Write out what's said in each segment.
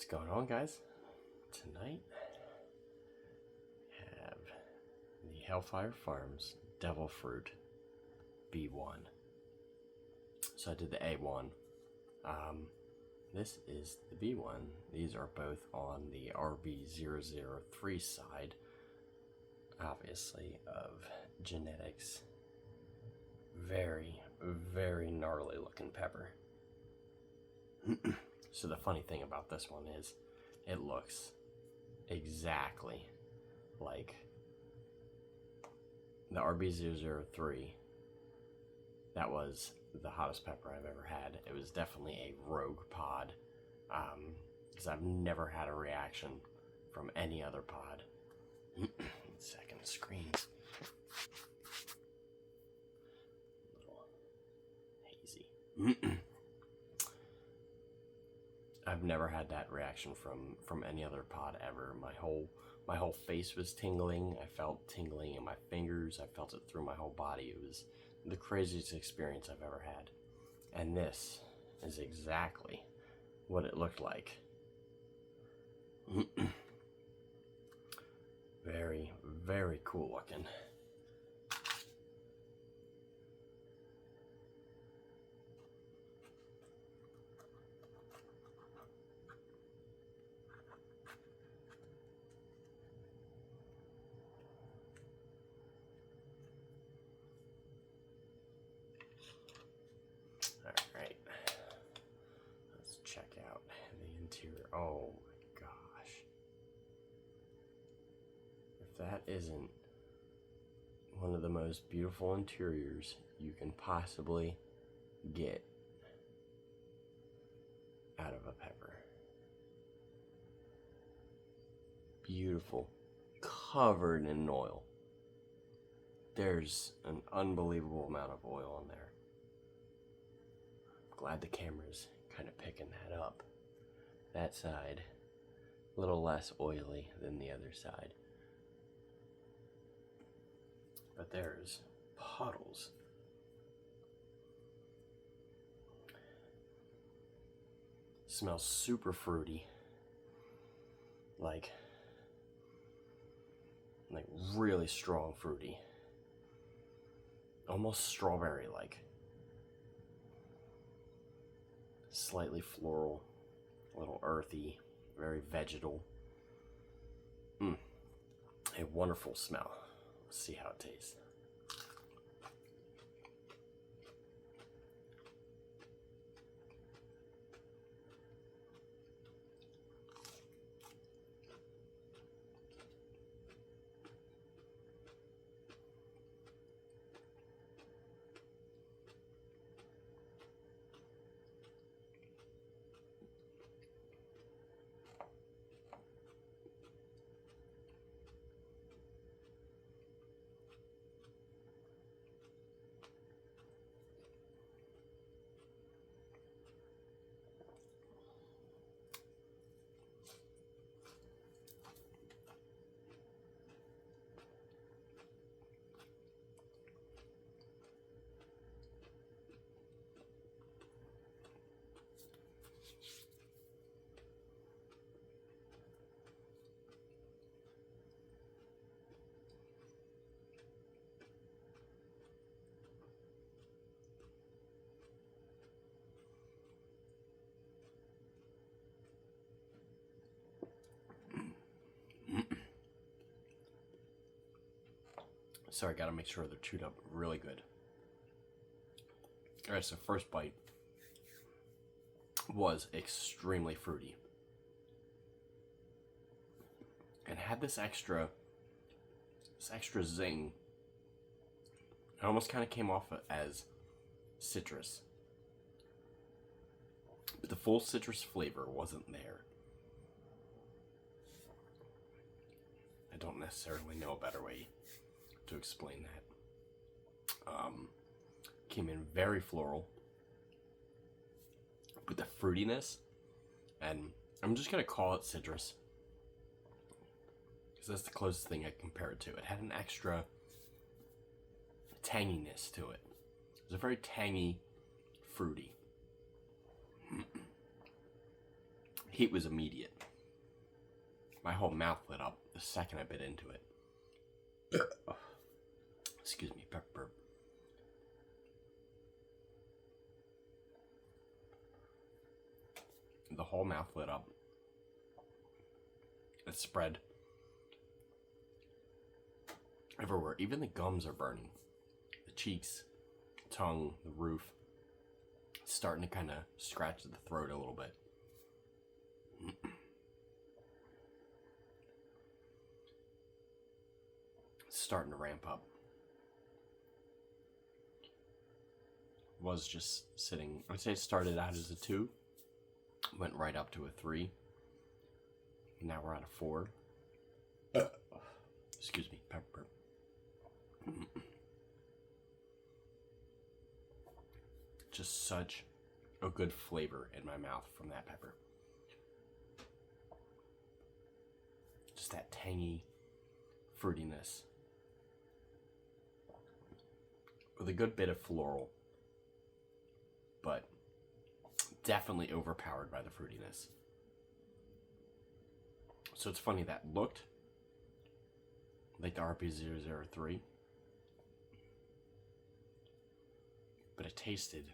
What's going on, guys? Tonight we have the Hellfire Farms Devilfruit B-1. So I did the A1. This is the B1. These are both on the RB003 side, obviously, of genetics. Very, very gnarly looking pepper. So the funny thing about this one is it looks exactly like the RB003. That was the hottest pepper I've ever had. It was definitely a rogue pod, because I've never had a reaction from any other pod. Second screen. A little hazy. I've never had that reaction from any other pod ever. My whole face was tingling. I felt tingling in my fingers. I felt it through my whole body. It was the craziest experience I've ever had. And this is exactly what it looked like. Very, very cool looking. Alright, let's check out the interior. Oh my gosh. If that isn't one of the most beautiful interiors you can possibly get out of a pepper. Beautiful, covered in oil. There's an unbelievable amount of oil in there. Glad the camera's kind of picking that up. That side, a little less oily than the other side. But there's puddles. Smells super fruity. Like really strong fruity. Almost strawberry-like. Slightly floral, a little earthy, very vegetal. A wonderful smell. Let's see how it tastes. Sorry, gotta make sure they're chewed up really good. Alright, so first bite was extremely fruity. And had this extra zing. It almost kind of came off as citrus. But the full citrus flavor wasn't there. I don't necessarily know a better way to explain that. Came in very floral with the fruitiness, and I'm just gonna call it citrus because that's the closest thing I compare it to. It had an extra tanginess to it. It was a very tangy, fruity. Heat was immediate. My whole mouth lit up the second I bit into it. Excuse me, pepper. The whole mouth lit up. It spread everywhere. Even the gums are burning. The cheeks, tongue, the roof. It's starting to kind of scratch the throat a little bit. It's starting to ramp up. Was just sitting, I'd say it started out as a 2, went right up to a 3. Now we're at a 4. Excuse me, pepper. Just such a good flavor in my mouth from that pepper. Just that tangy fruitiness. With a good bit of floral. But definitely overpowered by the fruitiness. So it's funny, that looked like the RP003, but it tasted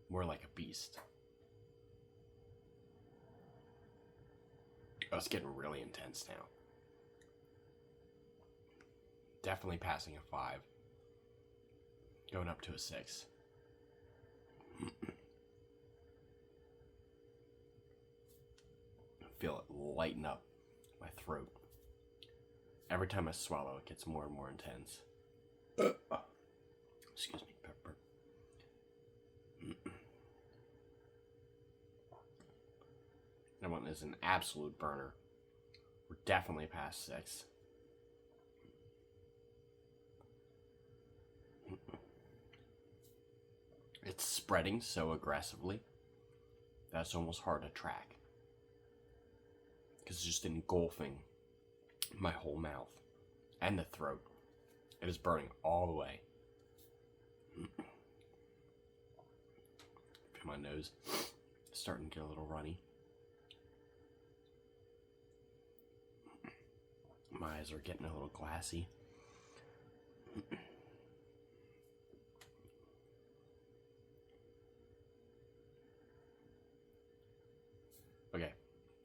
more like a beast. Oh, it's getting really intense now. Definitely passing a 5. Going up to a 6. Feel it lighten up my throat. Every time I swallow, it gets more and more intense. Excuse me, pepper. That one is an absolute burner. We're definitely past 6. It's spreading so aggressively that's almost hard to track. Because it's just engulfing my whole mouth and the throat. It is burning all the way. Feel my nose starting to get a little runny. My eyes are getting a little glassy. Okay,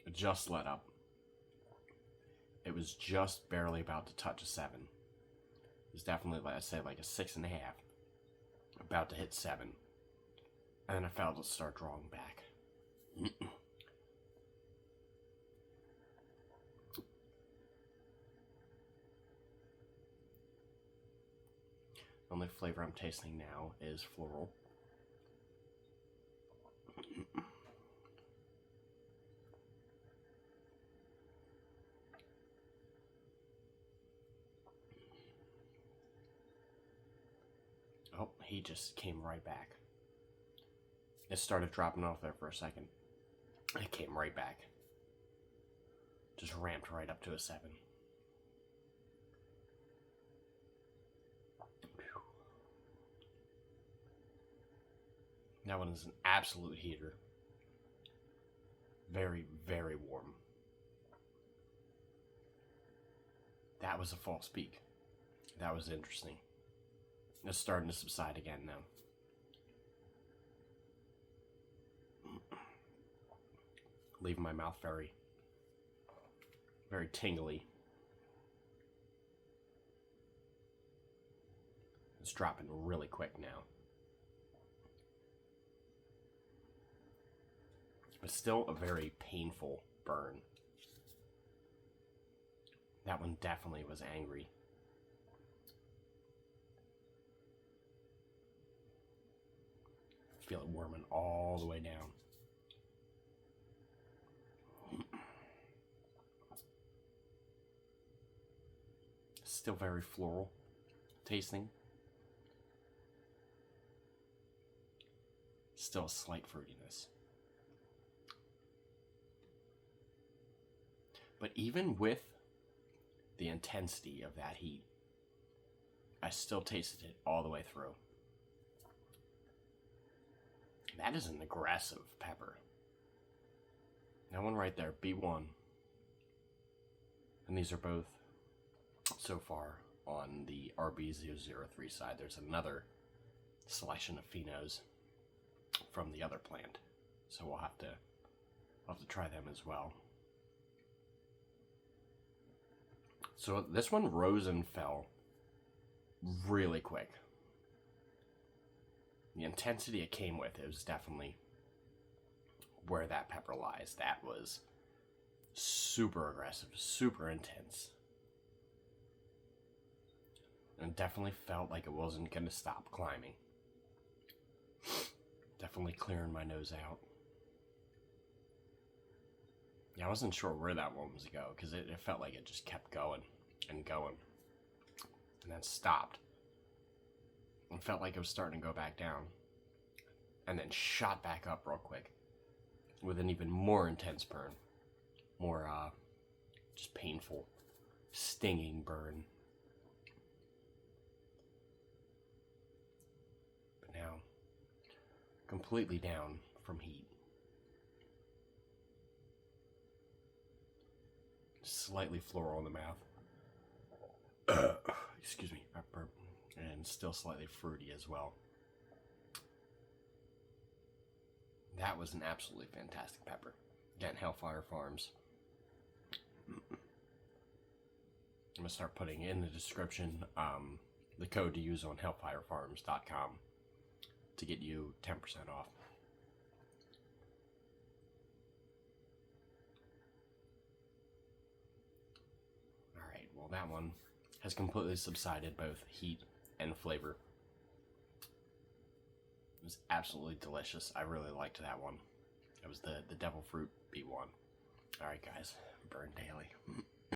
it just let up. It was just barely about to touch a 7. It was definitely, I'd say, like a 6.5. About to hit 7. And then I felt it start drawing back. The only flavor I'm tasting now is floral. Oh, he just came right back. It started dropping off there for a second. It came right back. Just ramped right up to a 7. That one is an absolute heater. Very, very warm. That was a false peak. That was interesting. It's starting to subside again now. Leaving my mouth very, very tingly. It's dropping really quick now. But still a very painful burn. That one definitely was angry. Feel it warming all the way down. Still very floral tasting. Still a slight fruitiness. But even with the intensity of that heat, I still tasted it all the way through. That is an aggressive pepper. That one right there, B1. And these are both so far on the RB003 side. There's another selection of phenos from the other plant, so we'll have to try them as well. So this one rose and fell really quick. The intensity it came with, it was definitely where that pepper lies. That was super aggressive, super intense. And definitely felt like it wasn't going to stop climbing. Definitely clearing my nose out. Yeah, I wasn't sure where that one was going to go, because it felt like it just kept going and going. And then stopped. And felt like it was starting to go back down. And then shot back up real quick. With an even more intense burn. More, just painful, stinging burn. But now, completely down from heat. Slightly floral in the mouth. Excuse me, pepper. And still slightly fruity as well. That was an absolutely fantastic pepper. Again, Hellfire Farms. I'm going to start putting in the description the code to use on hellfirefarms.com to get you 10% off. Alright, well that one has completely subsided, both heat and flavor. It was absolutely delicious. I really liked that one. It was the Devilfruit B-1. Alright guys, burn daily.